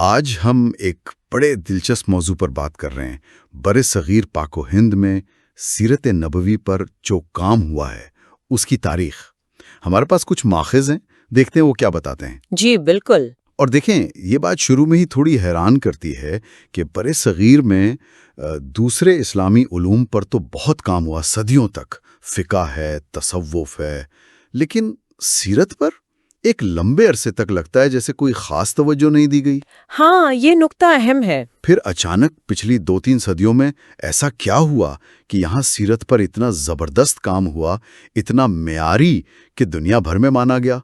آج ہم ایک بڑے دلچسپ موضوع پر بات کر رہے ہیں۔ بر صغیر پاک و ہند میں سیرت نبوی پر جو کام ہوا ہے اس کی تاریخ۔ ہمارے پاس کچھ ماخذ ہیں، دیکھتے ہیں وہ کیا بتاتے ہیں۔ جی بالکل۔ اور دیکھیں، یہ بات شروع میں ہی تھوڑی حیران کرتی ہے کہ بر صغیر میں دوسرے اسلامی علوم پر تو بہت کام ہوا، صدیوں تک فقہ ہے، تصوف ہے، لیکن سیرت پر ایک لمبے عرصے تک لگتا ہے جیسے کوئی خاص توجہ نہیں دی گئی۔ ہاں، یہ نقطہ اہم ہے۔ پھر اچانک پچھلی 2-3 صدیوں میں ایسا کیا ہوا کہ یہاں سیرت پر اتنا زبردست کام ہوا، اتنا معیاری کہ دنیا بھر میں مانا گیا؟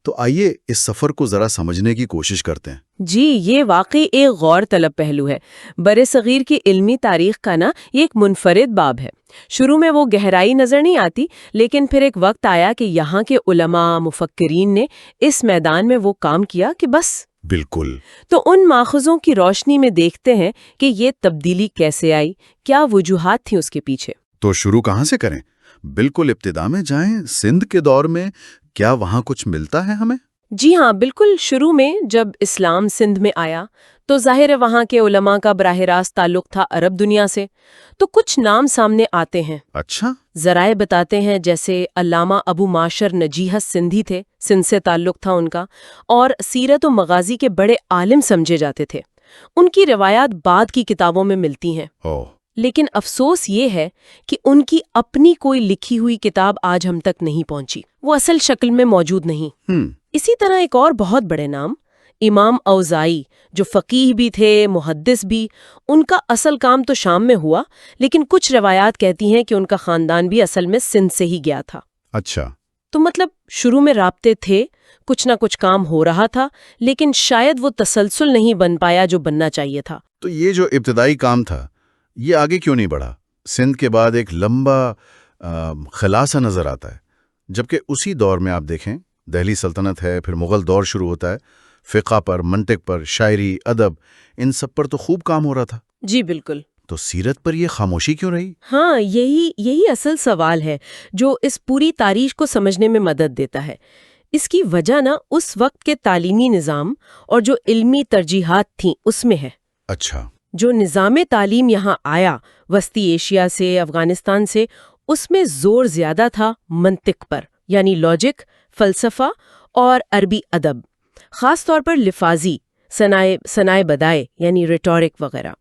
تو آئیے اس سفر کو ذرا سمجھنے کی کوشش کرتے ہیں۔ جی، یہ واقعی ایک غور طلب پہلو ہے۔ بر صغیر کی علمی تاریخ کا یہ ایک منفرد باب ہے۔ شروع میں وہ گہرائی نظر نہیں آتی، لیکن پھر ایک وقت آیا کہ یہاں کے علماء، مفکرین نے اس میدان میں وہ کام کیا کہ بس۔ بالکل۔ تو ان ماخذوں کی روشنی میں دیکھتے ہیں کہ یہ تبدیلی کیسے آئی، کیا وجوہات تھیں اس کے پیچھے۔ تو شروع کہاں سے کریں؟ بالکل ابتدا میں جائیں، سندھ کے دور میں۔ کیا وہاں کچھ ملتا ہے ہمیں؟ جی ہاں، بالکل۔ شروع میں جب اسلام سندھ میں آیا تو ظاہر ہے وہاں کے علماء کا براہ راست تعلق تھا عرب دنیا سے، تو کچھ نام سامنے آتے ہیں۔ اچھا۔ ذرائع بتاتے ہیں جیسے علامہ ابو معاشر نجیحہ سندھی تھے، سندھ سے تعلق تھا ان کا، اور سیرت و مغازی کے بڑے عالم سمجھے جاتے تھے۔ ان کی روایات بعد کی کتابوں میں ملتی ہیں۔ لیکن افسوس یہ ہے کہ ان کی اپنی کوئی لکھی ہوئی کتاب آج ہم تک نہیں پہنچی، وہ اصل شکل میں موجود نہیں۔ اسی طرح ایک اور بہت بڑے نام امام اوزائی، جو فقیہ بھی تھے، محدث بھی، ان کا اصل کام تو شام میں ہوا، لیکن کچھ روایات کہتی ہیں کہ ان کا خاندان بھی اصل میں سندھ سے ہی گیا تھا۔ اچھا۔ تو مطلب شروع میں رابطے تھے، کچھ نہ کچھ کام ہو رہا تھا، لیکن شاید وہ تسلسل نہیں بن پایا جو بننا چاہیے تھا۔ تو یہ جو ابتدائی کام تھا یہ آگے کیوں نہیں بڑھا؟ سندھ کے بعد ایک لمبا خلاصہ نظر آتا ہے، جبکہ اسی دور میں آپ دیکھیں دہلی سلطنت ہے، پھر مغل دور شروع ہوتا ہے، فقہ پر، منطق پر، شاعری، ادب، ان سب پر تو خوب کام ہو رہا تھا۔ جی بالکل۔ تو سیرت پر یہ خاموشی کیوں رہی؟ ہاں، یہی اصل سوال ہے جو اس پوری تاریخ کو سمجھنے میں مدد دیتا ہے۔ اس کی وجہ اس وقت کے تعلیمی نظام اور جو علمی ترجیحات تھیں اس میں ہے۔ اچھا۔ جو نظام تعلیم یہاں آیا وسطی ایشیا سے، افغانستان سے، اس میں زور زیادہ تھا منطق پر، یعنی لاجک، فلسفہ اور عربی ادب، خاص طور پر لفاظی صنائع بدائع یعنی ریٹورک وغیرہ۔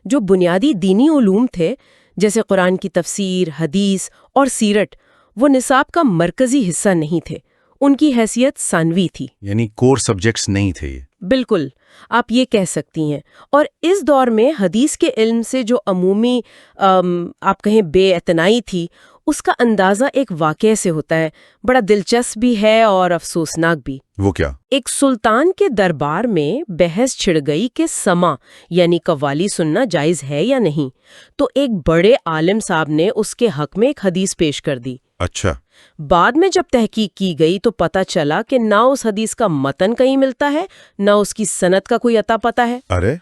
جو بنیادی دینی علوم تھے جیسے قرآن کی تفسیر، حدیث اور سیرت، وہ نصاب کا مرکزی حصہ نہیں تھے، ان کی حیثیت ثانوی تھی، یعنی کور سبجیکٹس نہیں تھے۔ بالکل، آپ یہ کہہ سکتی ہیں۔ اور اس دور میں حدیث کے علم سے جو عمومی آپ کہیں بے اعتنائی تھی، اس کا اندازہ ایک واقعے سے ہوتا ہے، بڑا دلچسپ بھی ہے اور افسوسناک بھی۔ وہ کیا؟ ایک سلطان کے دربار میں بحث چھڑ گئی کہ سماع یعنی قوالی سننا جائز ہے یا نہیں، تو ایک بڑے عالم صاحب نے اس کے حق میں ایک حدیث پیش کر دی۔ اچھا۔ بعد میں جب تحقیق کی گئی تو پتہ چلا کہ نہ اس حدیث کا متن کہیں ملتا ہے، نہ اس کی سند کا کوئی اتا پتہ ہے۔ ارے!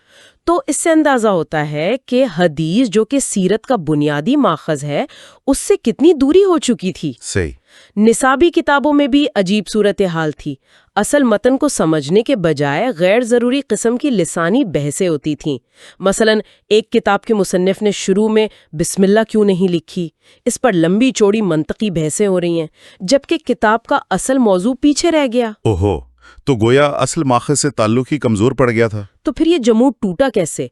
تو اس سے اندازہ ہوتا ہے کہ حدیث جو کہ سیرت کا بنیادی ماخذ ہے، اس سے کتنی دوری ہو چکی تھی۔ صحیح۔ نصابی کتابوں میں بھی عجیب صورتحال تھی۔ اصل متن کو سمجھنے کے بجائے غیر ضروری قسم کی لسانی بحثیں ہوتی تھیں۔ مثلا ایک کتاب کے مصنف نے شروع میں بسم اللہ کیوں نہیں لکھی، اس پر لمبی چوڑی منطقی بحثیں ہو رہی ہیں، جبکہ کتاب کا اصل موضوع پیچھے رہ گیا۔ اوہو، تو گویا اصل ماخذ سے تعلق ہی کمزور پڑ گیا تھا۔ تو پھر یہ جمود ٹوٹا کیسے؟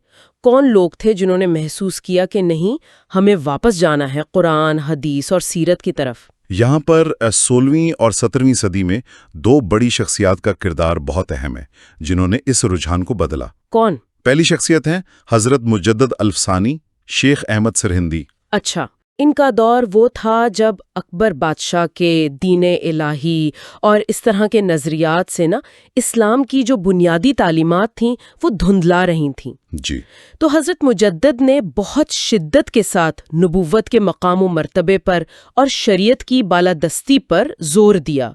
کون لوگ تھے جنہوں نے محسوس کیا کہ نہیں، ہمیں واپس جانا ہے قرآن، حدیث اور سیرت کی طرف؟ یہاں پر 16ویں اور 17ویں صدی میں 2 بڑی شخصیات کا کردار بہت اہم ہے جنہوں نے اس رجحان کو بدلا۔ کون؟ پہلی شخصیت ہے حضرت مجدد الفسانی، شیخ احمد سرہندی۔ اچھا، ان کا دور وہ تھا جب اکبر بادشاہ کے دین الہی اور اس طرح کے نظریات سے اسلام کی جو بنیادی تعلیمات تھیں وہ دھندلا رہی تھیں۔ جی۔ تو حضرت مجدد نے بہت شدت کے ساتھ نبوت کے مقام و مرتبے پر اور شریعت کی بالادستی پر زور دیا۔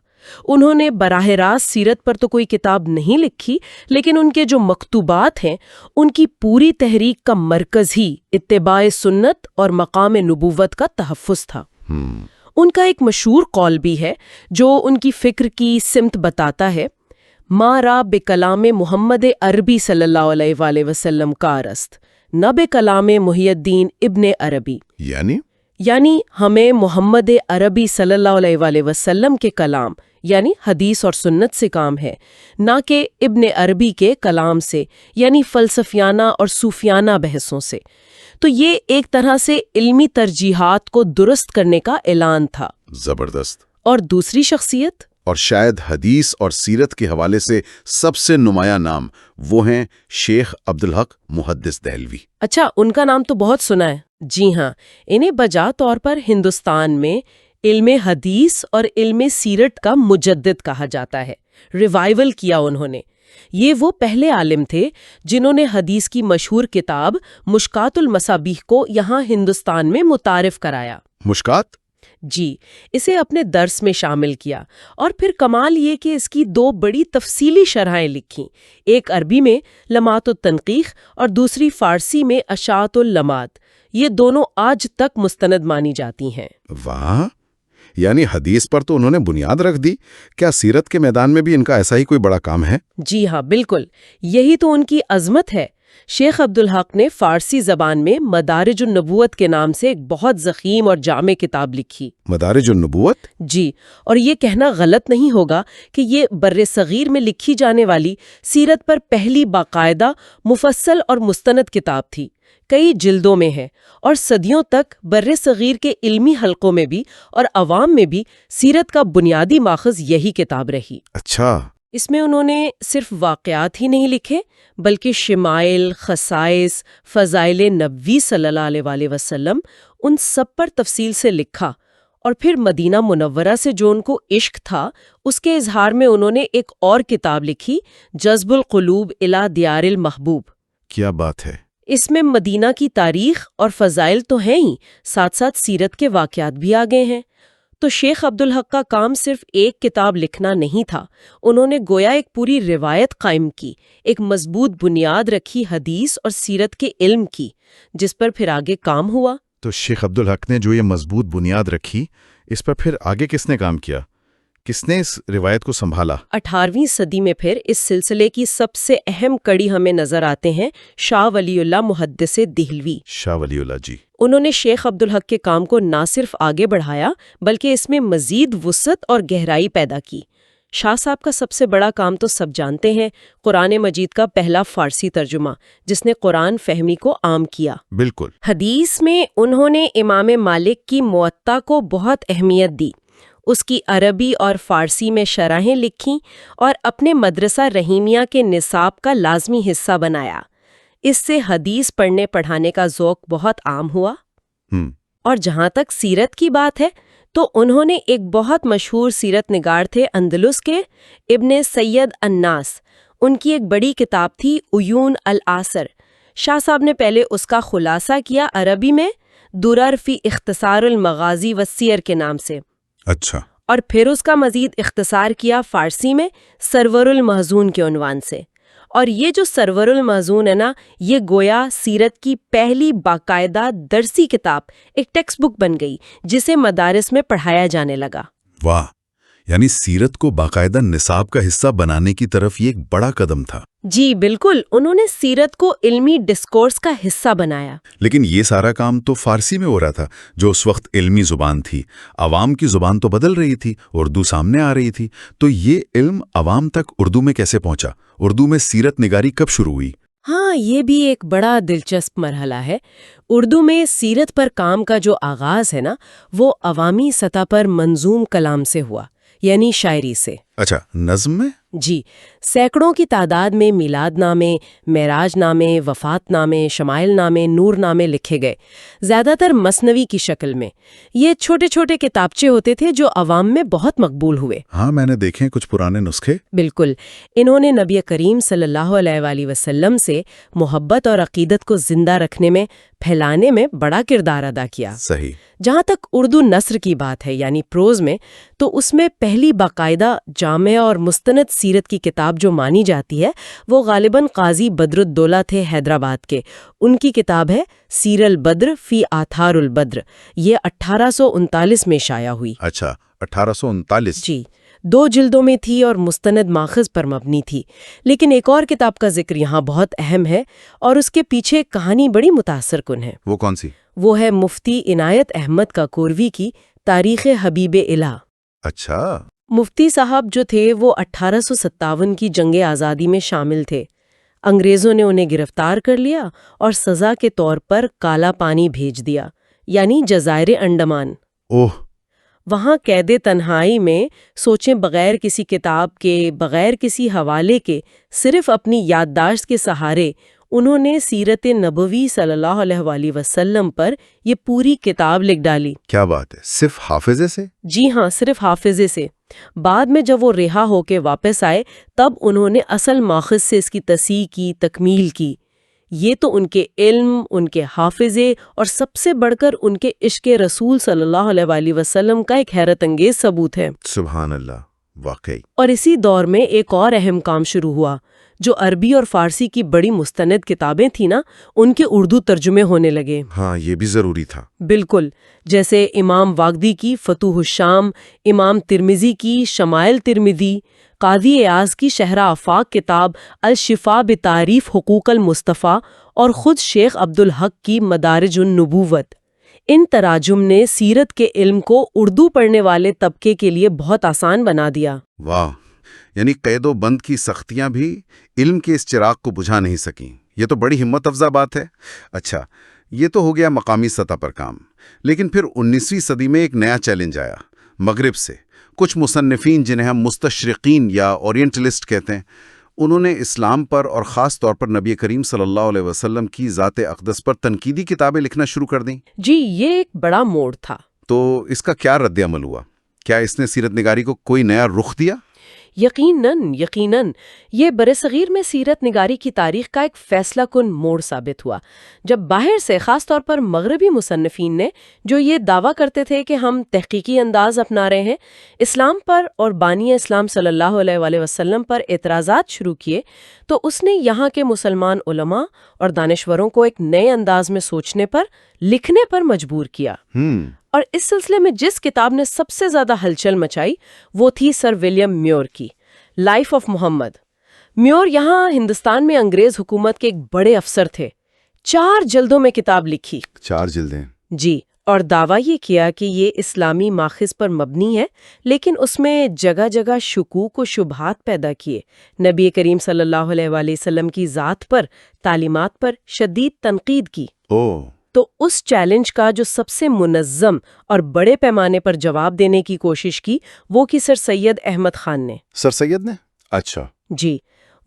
انہوں نے براہ راست سیرت پر تو کوئی کتاب نہیں لکھی، لیکن ان کے جو مکتوبات ہیں ان کی پوری تحریک کا مرکز ہی اتباع سنت اور مقام نبوت کا تحفظ تھا۔ ان کا ایک مشہور قول بھی ہے جو ان کی فکر کی سمت بتاتا ہے: ما را بکلام محمد عربی صلی اللہ علیہ وآلہ وسلم کا است نہ بکلام محی الدین ابن عربی، یعنی ہمیں محمد عربی صلی اللہ علیہ وآلہ وسلم کے کلام یعنی حدیث اور سنت سے کام ہے، نہ کہ ابن عربی کے کلام سے یعنی فلسفیانہ اور صوفیانہ بحثوں سے۔ تو یہ ایک طرح سے علمی ترجیحات کو درست کرنے کا اعلان تھا۔ زبردست۔ اور دوسری شخصیت، اور شاید حدیث اور سیرت کے حوالے سے سب سے نمایاں نام، وہ ہیں شیخ عبدالحق محدث دہلوی۔ اچھا، ان کا نام تو بہت سنا ہے۔ جی ہاں، انہیں بجا طور پر ہندوستان میں علم حدیث اور علم سیرت کا مجدد کہا جاتا ہے۔ ریوائیول کیا انہوں نے۔ یہ وہ پہلے عالم تھے جنہوں نے حدیث کی مشہور کتاب مشکات المصابیح کو یہاں ہندوستان میں متعارف کرایا۔ مشکات؟ جی، اسے اپنے درس میں شامل کیا، اور پھر کمال یہ کہ اس کی دو بڑی تفصیلی شرحیں لکھیں، ایک عربی میں لمعات التنقیح اور دوسری فارسی میں اشاعت اللمعات۔ یہ دونوں آج تک مستند مانی جاتی ہیں۔ واہ، یعنی حدیث پر تو انہوں نے بنیاد رکھ دی۔ کیا سیرت کے میدان میں بھی ان کا ایسا ہی کوئی بڑا کام ہے؟ جی ہاں، بالکل، یہی تو ان کی عظمت ہے۔ شیخ عبدالحق نے فارسی زبان میں مدارج النبوت کے نام سے ایک بہت ضخیم اور جامع کتاب لکھی۔ مدارج النبوت؟ جی، اور یہ کہنا غلط نہیں ہوگا کہ یہ بر صغیر میں لکھی جانے والی سیرت پر پہلی باقاعدہ مفصل اور مستند کتاب تھی۔ کئی جلدوں میں ہے، اور صدیوں تک بر صغیر کے علمی حلقوں میں بھی اور عوام میں بھی سیرت کا بنیادی ماخذ یہی کتاب رہی۔ اچھا۔ اس میں انہوں نے صرف واقعات ہی نہیں لکھے، بلکہ شمائل، خصائص، فضائل نبوی صلی اللہ علیہ وآلہ وسلم، ان سب پر تفصیل سے لکھا، اور پھر مدینہ منورہ سے جو ان کو عشق تھا اس کے اظہار میں انہوں نے ایک اور کتاب لکھی، جذب القلوب الی دیار المحبوب۔ کیا بات ہے! اس میں مدینہ کی تاریخ اور فضائل تو ہیں ہی، ساتھ ساتھ سیرت کے واقعات بھی آگے ہیں۔ تو شیخ عبدالحق کا کام صرف ایک کتاب لکھنا نہیں تھا، انہوں نے گویا ایک پوری روایت قائم کی، ایک مضبوط بنیاد رکھی حدیث اور سیرت کے علم کی، جس پر پھر آگے کام ہوا۔ تو شیخ عبدالحق نے جو یہ مضبوط بنیاد رکھی، اس پر پھر آگے کس نے کام کیا؟ کس نے اس روایت کو سنبھالا؟ 18ویں صدی میں پھر اس سلسلے کی سب سے اہم کڑی ہمیں نظر آتے ہیں شاہ ولی اللہ محدث دہلوی۔ شاہ ولی اللہ جی، انہوں نے شیخ عبدالحق کے کام کو نہ صرف آگے بڑھایا بلکہ اس میں مزید وسعت اور گہرائی پیدا کی۔ شاہ صاحب کا سب سے بڑا کام تو سب جانتے ہیں، قرآن مجید کا پہلا فارسی ترجمہ، جس نے قرآن فہمی کو عام کیا۔ بالکل۔ حدیث میں انہوں نے امام مالک کی موطا کو بہت اہمیت دی، اس کی عربی اور فارسی میں شرحیں لکھیں اور اپنے مدرسہ رحیمیہ کے نصاب کا لازمی حصہ بنایا۔ اس سے حدیث پڑھنے پڑھانے کا ذوق بہت عام ہوا۔ اور جہاں تک سیرت کی بات ہے تو انہوں نے ایک بہت مشہور سیرت نگار تھے اندلس کے، ابن سید الناس، ان کی ایک بڑی کتاب تھی عیون الآثر۔ شاہ صاحب نے پہلے اس کا خلاصہ کیا عربی میں درر فی اختصار المغازی والسیر کے نام سے، اچھا، اور پھر اس کا مزید اختصار کیا فارسی میں سرور المحزون کے عنوان سے۔ اور یہ جو سرور المحزون ہے نا، یہ گویا سیرت کی پہلی باقاعدہ درسی کتاب، ایک ٹیکسٹ بک بن گئی جسے مدارس میں پڑھایا جانے لگا۔ واہ، یعنی سیرت کو باقاعدہ نصاب کا حصہ بنانے کی طرف یہ ایک بڑا قدم تھا۔ جی بالکل، انہوں نے سیرت کو علمی ڈسکورس کا حصہ بنایا۔ لیکن یہ سارا کام تو فارسی میں ہو رہا تھا، جو اس وقت علمی زبان تھی۔ عوام کی زبان تو بدل رہی تھی، اردو سامنے آ رہی تھی، تو یہ علم عوام تک اردو میں کیسے پہنچا؟ اردو میں سیرت نگاری کب شروع ہوئی؟ ہاں، یہ بھی ایک بڑا دلچسپ مرحلہ ہے۔ اردو میں سیرت پر کام کا جو آغاز ہے نا، وہ عوامی سطح پر منظوم کلام سے ہوا، یعنی شاعری سے۔ اچھا، نظم میں؟ جی، سینکڑوں کی تعداد میں میلاد نامے، معراج نامے، وفات نامے، شمائل نامے، نور نامے لکھے گئے، زیادہ تر مثنوی کی شکل میں۔ یہ چھوٹے چھوٹے کتابچے ہوتے تھے جو عوام میں بہت مقبول ہوئے۔ ہاں، میں نے دیکھے کچھ پرانے نسخے۔ بالکل، انہوں نے نبی کریم صلی اللہ علیہ وآلہ وسلم سے محبت اور عقیدت کو زندہ رکھنے میں، پھیلانے میں بڑا کردار ادا کیا۔ صحیح۔ جہاں تک اردو نثر کی بات ہے، یعنی پروز میں، تو اس میں پہلی باقاعدہ جامع اور مستند سیرت کی کتاب جو مانی جاتی ہے وہ غالباً قاضی بدر الدولہ تھے حیدرآباد کے۔ ان کی کتاب ہے سیر البدر فی آثار البدر، یہ 1839 میں شائع ہوئی۔ اچھا، 1839۔ جی، 2 جلدوں میں تھی اور مستند ماخذ پر مبنی تھی، لیکن ایک اور کتاب کا ذکر یہاں بہت اہم ہے اور اس کے پیچھے ایک کہانی بڑی متاثر کن ہے۔ وہ کون سی؟ وہ ہے مفتی عنایت احمد کاکوروی کی تاریخ حبیب الہ۔ اچھا۔ مفتی صاحب جو تھے وہ 1857 کی جنگ آزادی میں شامل تھے۔ انگریزوں نے انہیں گرفتار کر لیا اور سزا کے طور پر کالا پانی بھیج دیا، یعنی جزائر انڈمان۔ اوہ! وہاں قید تنہائی میں سوچیں، بغیر کسی کتاب کے، بغیر کسی حوالے کے، صرف اپنی یادداشت کے سہارے انہوں نے سیرت نبوی صلی اللہ علیہ وآلہ وسلم پر یہ پوری کتاب لکھ ڈالی۔ کیا بات ہے! صرف حافظے سے؟ جی ہاں، صرف حافظے سے۔ بعد میں جب وہ رہا ہو کے واپس آئے تب انہوں نے اصل ماخذ سے اس کی تصحیح کی، تکمیل کی۔ یہ تو ان کے علم، ان کے حافظے اور سب سے بڑھ کر ان کے عشق رسول صلی اللہ علیہ وآلہ وسلم کا ایک حیرت انگیز ثبوت ہے۔ سبحان اللہ، واقعی۔ اور اسی دور میں ایک اور اہم کام شروع ہوا۔ جو عربی اور فارسی کی بڑی مستند کتابیں تھیں نا، ان کے اردو ترجمے ہونے لگے۔ ہاں، یہ بھی ضروری تھا۔ بالکل، جیسے امام واگدی کی فتوح الشام، امام ترمذی کی شمائل ترمذی، قاضی ایاز کی شہر آفاق کتاب الشفاء بتعریف حقوق المصطفیٰ، اور خود شیخ عبدالحق کی مدارج النبوت۔ ان تراجم نے سیرت کے علم کو اردو پڑھنے والے طبقے کے لیے بہت آسان بنا دیا۔ واہ! یعنی قید و بند کی سختیاں بھی علم کے اس چراغ کو بجھا نہیں سکیں۔ یہ تو بڑی ہمت افزا بات ہے۔ اچھا، یہ تو ہو گیا مقامی سطح پر کام، لیکن پھر 19ویں صدی میں ایک نیا چیلنج آیا مغرب سے۔ کچھ مصنفین جنہیں ہم مستشرقین یا اورینٹلسٹ کہتے ہیں، انہوں نے اسلام پر اور خاص طور پر نبی کریم صلی اللہ علیہ وسلم کی ذات اقدس پر تنقیدی کتابیں لکھنا شروع کر دیں۔ جی، یہ ایک بڑا موڑ تھا۔ تو اس کا کیا رد عمل ہوا؟ کیا اس نے سیرت نگاری کو کوئی نیا رخ دیا؟ یقیناً یہ برصغیر میں سیرت نگاری کی تاریخ کا ایک فیصلہ کن موڑ ثابت ہوا، جب باہر سے، خاص طور پر مغربی مصنفین نے، جو یہ دعویٰ کرتے تھے کہ ہم تحقیقی انداز اپنا رہے ہیں، اسلام پر اور بانی اسلام صلی اللہ علیہ وآلہ وسلم پر اعتراضات شروع کیے، تو اس نے یہاں کے مسلمان علماء اور دانشوروں کو ایک نئے انداز میں سوچنے پر، لکھنے پر مجبور کیا۔ اور اس سلسلے میں جس کتاب نے سب سے زیادہ ہلچل مچائی وہ تھی سر ولیم میور کی لائف آف محمد۔ میور یہاں ہندوستان میں انگریز حکومت کے ایک بڑے افسر تھے۔ 4 جلدوں میں کتاب لکھی۔ 4 جلدیں؟ جی، اور دعویٰ یہ کیا کہ یہ اسلامی ماخذ پر مبنی ہے، لیکن اس میں جگہ جگہ شکوک و شبہات پیدا کیے، نبی کریم صلی اللہ علیہ وآلہ وسلم کی ذات پر، تعلیمات پر شدید تنقید کی۔ تو اس چیلنج کا جو سب سے منظم اور بڑے پیمانے پر جواب دینے کی کوشش کی وہ کی سر سید احمد خان نے۔ سر سید نے؟ اچھا۔ جی،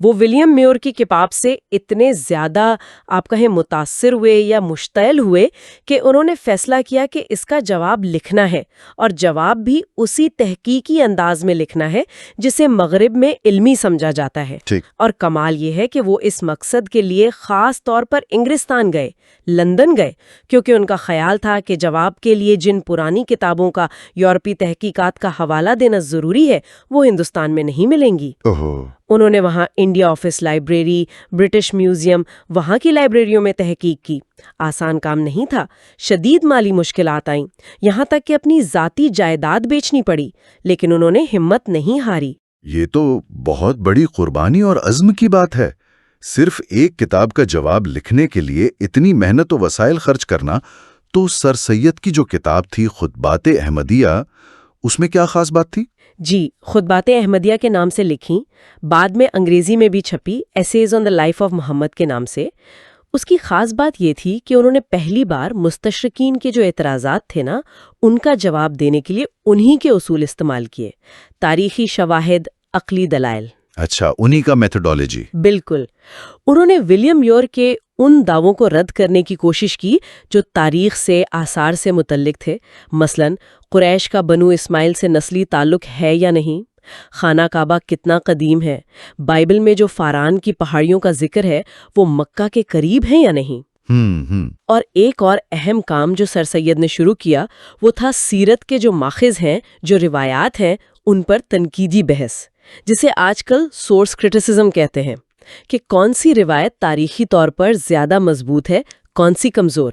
وہ ولیم میور کی کتاب سے اتنے زیادہ آپ کہیں متاثر ہوئے یا مشتعل ہوئے کہ انہوں نے فیصلہ کیا کہ اس کا جواب لکھنا ہے، اور جواب بھی اسی تحقیقی انداز میں لکھنا ہے جسے مغرب میں علمی سمجھا جاتا ہے۔ اور کمال یہ ہے کہ وہ اس مقصد کے لیے خاص طور پر انگلستان گئے، لندن گئے، کیونکہ ان کا خیال تھا کہ جواب کے لیے جن پرانی کتابوں کا یورپی تحقیقات کا حوالہ دینا ضروری ہے وہ ہندوستان میں نہیں ملیں گی۔ انہوں نے وہاں India office library, British museum, وہاں کی لائبریریوں میں تحقیق کی۔ آسان کام نہیں تھا، شدید مالی مشکلات آئیں، یہاں تک کہ اپنی ذاتی جائیداد بیچنی پڑی، لیکن انہوں نے ہمت نہیں ہاری۔ یہ تو بہت بڑی قربانی اور عزم کی بات ہے۔ صرف ایک کتاب کا جواب لکھنے کے لیے اتنی محنت و وسائل خرچ کرنا۔ تو سر سید کی جو کتاب تھی خطبات احمدیہ، اس میں کیا خاص بات تھی؟ جی، خطبات احمدیہ کے نام سے لکھی، بعد میں انگریزی میں بھی چھپی، essays on the life of Muhammad کے نام سے۔ اس کی خاص بات یہ تھی کہ انہوں نے پہلی بار مستشرقین کے جو اعتراضات تھے نا، ان کا جواب دینے کے لیے انہی کے اصول استعمال کیے، تاریخی شواہد، عقلی دلائل۔ اچھا، انہی کا میتھڈالوجی۔ بالکل۔ انہوں نے ولیم میور کے ان دعووں کو رد کرنے کی کوشش کی جو تاریخ سے، آثار سے متعلق تھے، مثلاً قریش کا بنو اسماعیل سے نسلی تعلق ہے یا نہیں، خانہ کعبہ کتنا قدیم ہے، بائبل میں جو فاران کی پہاڑیوں کا ذکر ہے وہ مکہ کے قریب ہیں یا نہیں۔ اور ایک اور اہم کام جو سر سید نے شروع کیا وہ تھا سیرت کے جو ماخذ ہیں، جو روایات ہیں، ان پر تنقیدی بحث، جسے آج کل سورس کرٹیسزم کہتے ہیں، کہ کون سی روایت تاریخی طور پر زیادہ مضبوط ہے، کون سی کمزور۔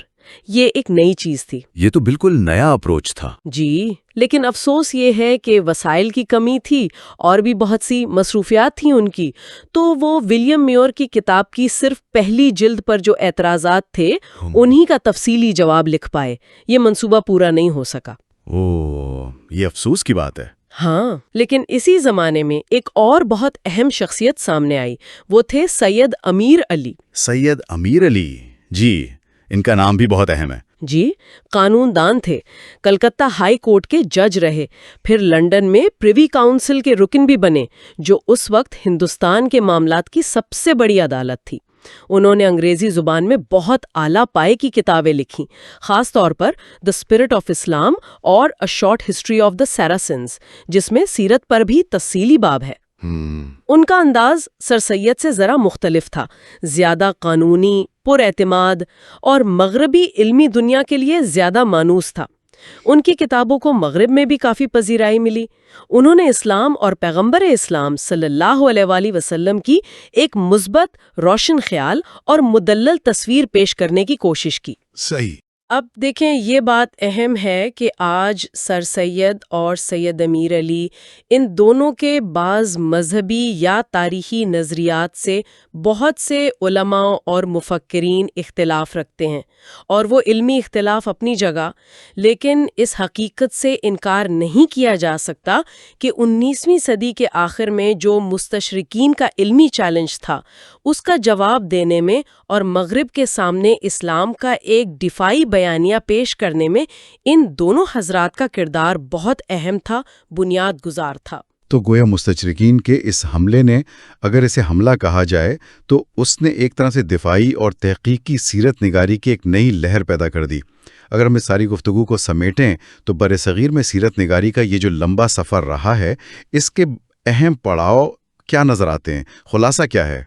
یہ ایک نئی چیز تھی. یہ تو بالکل نیا اپروچ تھا. جی، لیکن افسوس یہ ہے کہ وسائل کی کمی تھی اور بھی بہت سی مصروفیات تھیں ان کی، تو وہ ولیم میور کی کتاب کی صرف پہلی جلد پر جو اعتراضات تھے انہی کا تفصیلی جواب لکھ پائے. یہ منصوبہ پورا نہیں ہو سکا. یہ افسوس کی بات ہے. ہاں، لیکن اسی زمانے میں ایک اور بہت اہم شخصیت سامنے آئی. وہ تھے سید امیر علی. سید امیر علی، جی، ان کا نام بھی بہت اہم ہے. جی، قانون دان تھے، کلکتہ ہائی کورٹ کے جج رہے، پھر لنڈن میں پریوی کاؤنسل کے رکن بھی بنے، جو اس وقت ہندوستان کے معاملات کی سب سے بڑی عدالت تھی. انہوں نے انگریزی زبان میں بہت اعلیٰ پائے کی کتابیں لکھیں، خاص طور پر دا اسپرٹ آف اسلام اور a short history of the Saracens, جس میں سیرت پر بھی تفصیلی باب ہے. ان کا انداز سر سید سے ذرا مختلف تھا، زیادہ قانونی، پر اعتماد اور مغربی علمی دنیا کے لیے زیادہ مانوس تھا. ان کی کتابوں کو مغرب میں بھی کافی پذیرائی ملی. انہوں نے اسلام اور پیغمبر اسلام صلی اللہ علیہ وآلہ وسلم کی ایک مثبت، روشن خیال اور مدلل تصویر پیش کرنے کی کوشش کی. صحیح. اب دیکھیں، یہ بات اہم ہے کہ آج سر سید اور سید امیر علی ان دونوں کے بعض مذہبی یا تاریخی نظریات سے بہت سے علماء اور مفکرین اختلاف رکھتے ہیں، اور وہ علمی اختلاف اپنی جگہ، لیکن اس حقیقت سے انکار نہیں کیا جا سکتا کہ 19ویں صدی کے آخر میں جو مستشرقین کا علمی چیلنج تھا، اس کا جواب دینے میں اور مغرب کے سامنے اسلام کا ایک دفاعی بیانیہ پیش کرنے میں ان دونوں حضرات کا کردار بہت اہم تھا، بنیاد گزار تھا. تو گویا مستشرقین کے اس حملے نے، اگر اسے حملہ کہا جائے، تو اس نے ایک طرح سے دفاعی اور تحقیقی سیرت نگاری کی ایک نئی لہر پیدا کر دی. اگر ہم اس ساری گفتگو کو سمیٹیں تو برصغیر میں سیرت نگاری کا یہ جو لمبا سفر رہا ہے، اس کے اہم پڑاؤ کیا نظر آتے ہیں؟ خلاصہ کیا ہے؟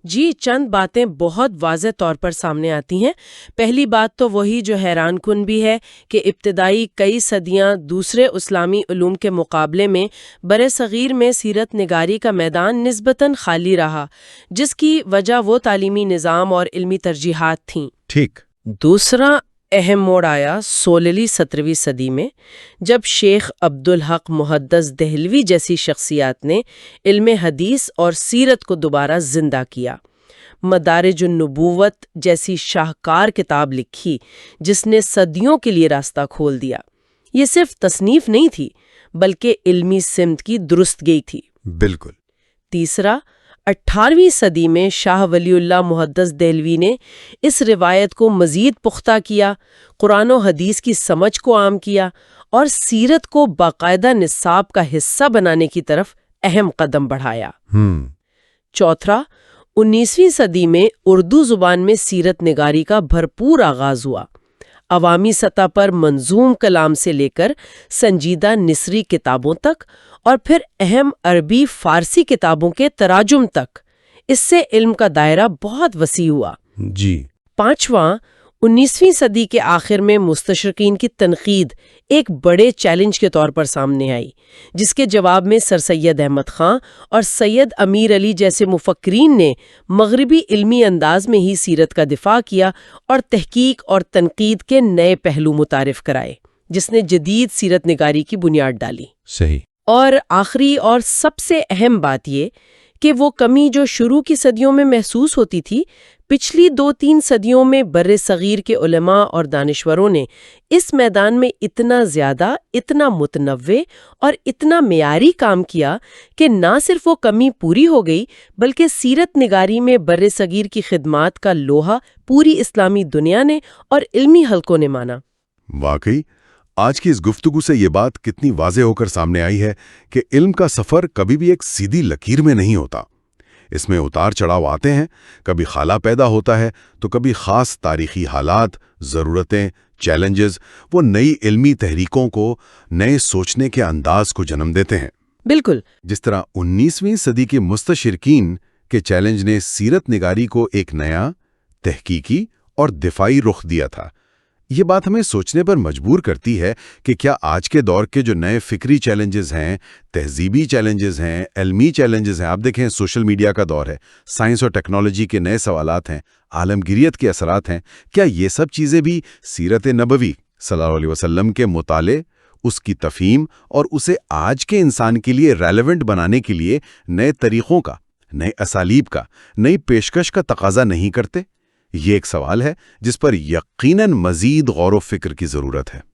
جی، چند باتیں بہت واضح طور پر سامنے آتی ہیں. پہلی بات تو وہی جو حیران کن بھی ہے کہ ابتدائی کئی صدیاں دوسرے اسلامی علوم کے مقابلے میں برصغیر میں سیرت نگاری کا میدان نسبتاً خالی رہا، جس کی وجہ وہ تعلیمی نظام اور علمی ترجیحات تھیں. ٹھیک. دوسرا اہم موڑ آیا 16ویں 17ویں صدی میں، جب شیخ عبدالحق محدث دہلوی جیسی شخصیات نے علم حدیث اور سیرت کو دوبارہ زندہ کیا. مدارج النبوت جیسی شاہکار کتاب لکھی جس نے صدیوں کے لیے راستہ کھول دیا. یہ صرف تصنیف نہیں تھی بلکہ علمی سمت کی درستگی تھی. بالکل. تیسرا، 18ویں صدی میں شاہ ولی اللہ محدث دہلوی نے اس روایت کو مزید پختہ کیا، قرآن و حدیث کی سمجھ کو عام کیا اور سیرت کو باقاعدہ نصاب کا حصہ بنانے کی طرف اہم قدم بڑھایا. چوتھا، 19ویں صدی میں اردو زبان میں سیرت نگاری کا بھرپور آغاز ہوا. عوامی سطح پر منظوم کلام سے لے کر سنجیدہ نثری کتابوں تک اور پھر اہم عربی فارسی کتابوں کے تراجم تک، اس سے علم کا دائرہ بہت وسیع ہوا. جی. پانچواں، 19ویں صدی کے آخر میں مستشرقین کی تنقید ایک بڑے چیلنج کے طور پر سامنے آئی، جس کے جواب میں سر سید احمد خان اور سید امیر علی جیسے مفکرین نے مغربی علمی انداز میں ہی سیرت کا دفاع کیا اور تحقیق اور تنقید کے نئے پہلو متعارف کرائے، جس نے جدید سیرت نگاری کی بنیاد ڈالی. صحیح. اور آخری اور سب سے اہم بات یہ کہ وہ کمی جو شروع کی صدیوں میں محسوس ہوتی تھی، پچھلی 2-3 صدیوں میں برصغیر کے علماء اور دانشوروں نے اس میدان میں اتنا زیادہ، اتنا متنوع اور اتنا معیاری کام کیا کہ نہ صرف وہ کمی پوری ہو گئی بلکہ سیرت نگاری میں برصغیر کی خدمات کا لوہا پوری اسلامی دنیا نے اور علمی حلقوں نے مانا. واقعی آج کی اس گفتگو سے یہ بات کتنی واضح ہو کر سامنے آئی ہے کہ علم کا سفر کبھی بھی ایک سیدھی لکیر میں نہیں ہوتا. اس میں اتار چڑھاؤ آتے ہیں، کبھی خالہ پیدا ہوتا ہے تو کبھی خاص تاریخی حالات، ضرورتیں، چیلنجز وہ نئی علمی تحریکوں کو، نئے سوچنے کے انداز کو جنم دیتے ہیں. بالکل. جس طرح 19ویں صدی کے مستشرقین کے چیلنج نے سیرت نگاری کو ایک نیا، تحقیقی اور دفاعی رخ دیا تھا، یہ بات ہمیں سوچنے پر مجبور کرتی ہے کہ کیا آج کے دور کے جو نئے فکری چیلنجز ہیں، تہذیبی چیلنجز ہیں، علمی چیلنجز ہیں، آپ دیکھیں سوشل میڈیا کا دور ہے، سائنس اور ٹیکنالوجی کے نئے سوالات ہیں، عالمگیریت کے اثرات ہیں، کیا یہ سب چیزیں بھی سیرت نبوی صلی اللہ علیہ وسلم کے مطالعے، اس کی تفہیم اور اسے آج کے انسان کے لیے ریلیونٹ بنانے کے لیے نئے طریقوں کا، نئے اسالیب کا، نئی پیشکش کا تقاضا نہیں کرتے؟ یہ ایک سوال ہے جس پر یقیناً مزید غور و فکر کی ضرورت ہے۔